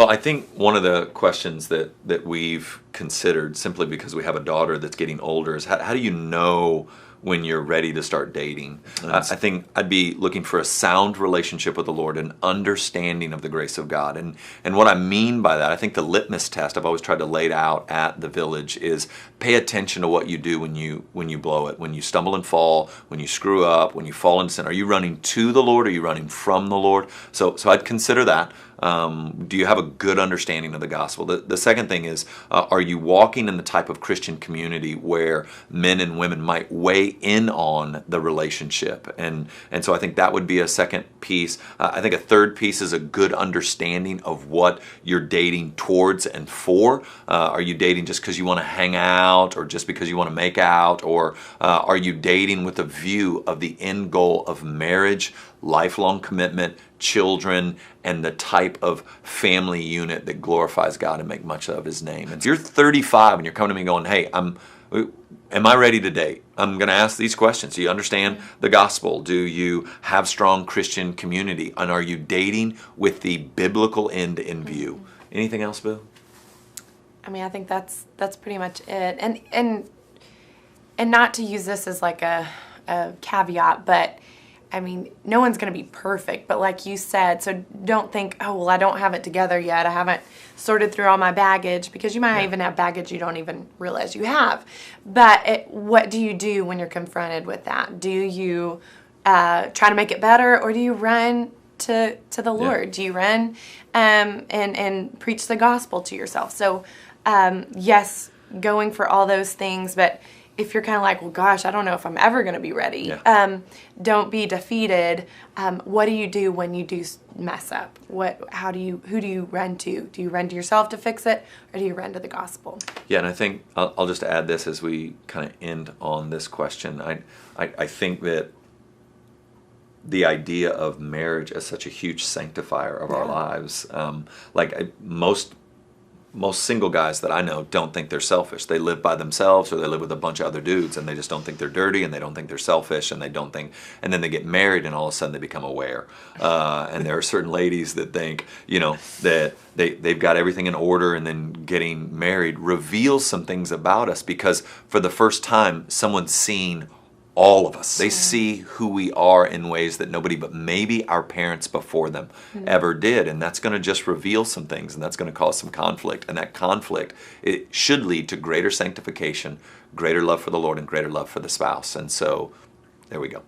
Well, I think one of the questions that we've considered, simply because we have a daughter that's getting older, is how do you know when you're ready to start dating? I think I'd be looking for a sound relationship with the Lord, an understanding of the grace of God. And what I mean by that, I think the litmus test I've always tried to lay it out at the Village is pay attention to what you do when you blow it, when you stumble and fall, when you screw up, when you fall into sin. Are you running to the Lord? Or are you running from the Lord? So I'd consider that. Do you have a good understanding of the gospel? The second thing is, are you walking in the type of Christian community where men and women might weigh in on the relationship? And so I think that would be a second piece. I think a third piece is a good understanding of what you're dating towards and for. Are you dating just because you want to hang out, or just because you want to make out? Or are you dating with a view of the end goal of marriage, lifelong commitment, children, and the type of family unit that glorifies God and make much of His name? And if you're 35 and you're coming to me going, hey, am I ready to date? I'm going to ask these questions. Do you understand the gospel? Do you have strong Christian community? And are you dating with the biblical end in view? Anything else, Bill? I mean, I think that's pretty much it. And not to use this as like a caveat, but I mean, no one's going to be perfect, but like you said, so don't think, oh, well, I don't have it together yet. I haven't sorted through all my baggage, because you might even have baggage you don't even realize you have. But what do you do when you're confronted with that? Do you try to make it better, or do you run to the Lord? Do you run and preach the gospel to yourself? So yes, going for all those things, but if you're kind of like, well, gosh, I don't know if I'm ever going to be ready, don't be defeated. What do you do when you do mess up? Who do you run to? Do you run to yourself to fix it, or do you run to the gospel? Yeah, and I think I'll just add this as we kind of end on this question. I think that the idea of marriage as such a huge sanctifier of our lives, most single guys that I know don't think they're selfish. They live by themselves, or they live with a bunch of other dudes, and they just don't think they're dirty, and they don't think they're selfish, and and then they get married, and all of a sudden they become aware. And there are certain ladies that think, that they've got everything in order, and then getting married reveals some things about us, because for the first time, someone's seen all of us. They see who we are in ways that nobody but maybe our parents before them ever did. And that's going to just reveal some things, and that's going to cause some conflict. And that conflict, it should lead to greater sanctification, greater love for the Lord, and greater love for the spouse. And so there we go.